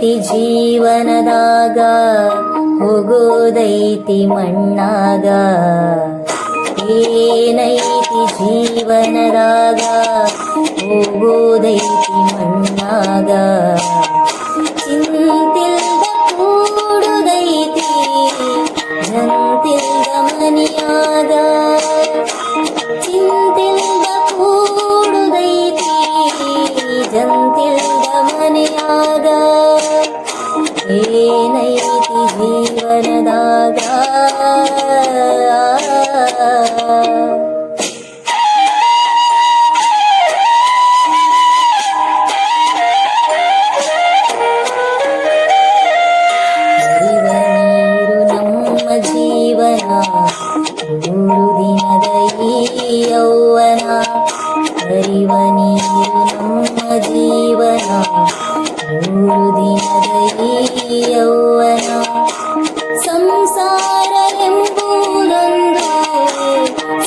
ಏನೈತಿ ಜೀವನದಾಗ ಹೋಗೋದೈತಿ ಮಣ್ಣಾಗ. ಏನೈತಿ ಜೀವನದಾಗ ಹೋಗೋದೈತಿ ಮಣ್ಣಾಗ. ಚಿಂತಿಲ್ದ ಕೂಡುದೈತಿ ಜಂತಿಲ್ದ ಮನಿಯಾಗ. ಚಿಂತಿಲ್ದ ಕೂಡುದೈತಿ ಜಂತಿಲ್ದ ಮನೆಯಾಗ. ಏನೈತಿ ಜೀವನದಾಗ ಜೀವನ 3 ದಿನದ ಈ ಯೌವನ. ಹರಿವ ನೀರು ನಮ್ಮ ಜೀವನ 3 ದಿನದ ಈ ಯೌವನ. ಸಂಸಾರ ಎಂಬುದೊಂದು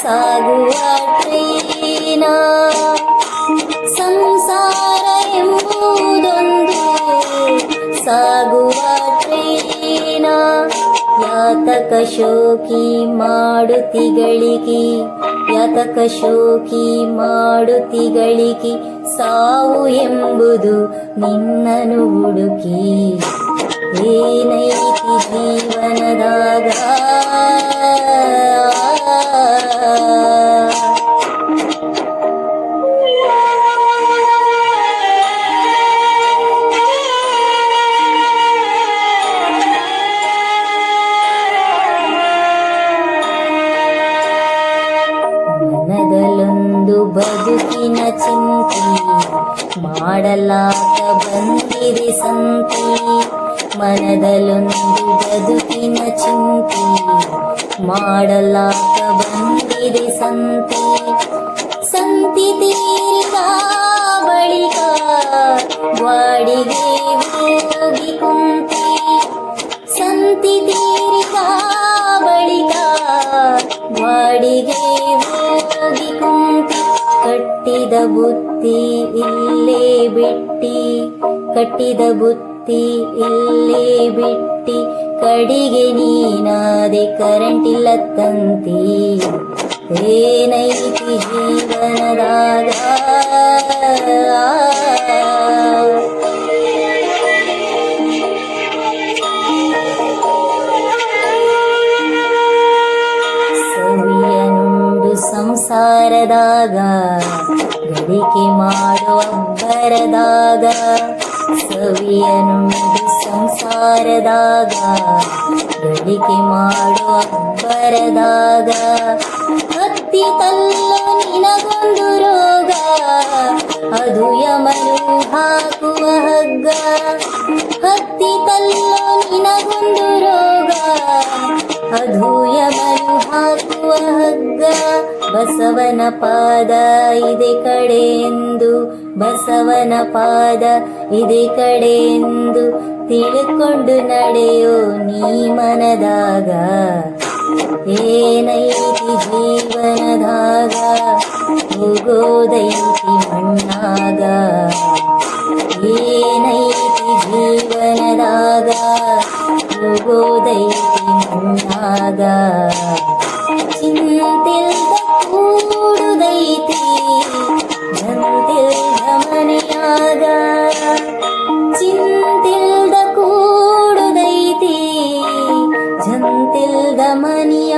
ಸಾಗುವ ಟ್ರೈನ. ಸಂಸಾರ ಎಂಬುದೊಂದು ಸಾಗುವ ಟ್ರೈನ. ಯಾತಕ ಶೋಕಿ ಮಾಡುತ್ತಿಗಳಿಗಿ, ಯಾತಕ ಶೋಕಿ ಮಾಡುತ್ತಿಗಳಿಗಿ. ಸಾವು ಎಂಬುದು ನಿನ್ನನು ಹುಡುಕಿ. ಏನೈತಿ ಜೀವನದಾಗ ಮನದಲ್ಲೊಂದು ಬದುಕಿನ ಚಿಂತೆ ಮಾಡಲಾಕ ಬಂದಿದೆ ಸಂತಿ. ಮನದಲ್ಲೊಂದು ಬದುಕಿನ ಚಿಂತೆ ಮಾಡಲಾಕ ಬಂದಿದೆ ಸಂತಿ. ಸಂತಿ ತೀರಿದ ಬಳಿಕ ಗ್ವಾಡಿಗೆ ಹೋಗಿ ಕುಂತಿ. ಸಂತಿ ತೀರಿದ ಬಳಿಕ ಗ್ವಾಡಿಗೆ ಹೋಗಿ ಕುಂತಿ. ಕಟ್ಟಿದ ಬುತ್ತಿ ಇಲ್ಲೇ ಬಿಟ್ಟಿ, ಕಟ್ಟಿದ ಬುತ್ತಿ ಇಲ್ಲೇ ಬಿಟ್ಟಿ. ಕಡಿಗೆ ನೀನಾದೆ ಕರೆಂಟ್ ಇಲ್ಲ ತಂತಿ. ಏನೈತಿ ಜೀವನದಾಗ ಸಂಸಾರದಾಗ ಗಳಿಕೆ ಮಾಡುವ ಬರದಾಗ. ಸವಿಯನುಂಡು ಸಂಸಾರದಾಗ ಗಳಿಕೆ ಮಾಡುವ ಬರದಾಗ. ಹತ್ತಿ ತಲ್ಲೋ ನಿನಗೊಂದು ರೋಗ, ಅದು ಯಮನು ಹಾಕುವ ಹಗ್ಗ. ಹತ್ತಿ ತಲ್ಲೋ ನಿನಗೊಂದು ರೋಗ, ಅದು ಯಮನು ಹಾಕುವ ಹಗ್ಗ. ಬಸವನ ಪಾದ ಇದೆ ಕಡೆಯೆಂದು, ಬಸವನ ಪಾದ ಇದೆ ಕಡೆಯೆಂದು ತಿಳ್ಕೊಂಡು ನಡೆಯೋ ನೀ ಮನದಾಗ. ಏನೈತಿ ಜೀವನದಾಗ ಹೋಗೋದೈತಿ ಮಣ್ಣಾಗ. ಏನೈತಿ ಜೀವನದಾಗ ಹೋಗೋದೈತಿ ಮಣ್ಣಾಗ. ಚಿಂತಿಲ್ದ ಕೂಡುದೈತಿ ಜಂತಿಲ್ದ ಮನೆಯಾಗ. ಚಿಂತಿಲ್ದ ಕೂಡುದೈತಿ ಜಂತಿಲ್ದ ಮನೆಯಾಗ.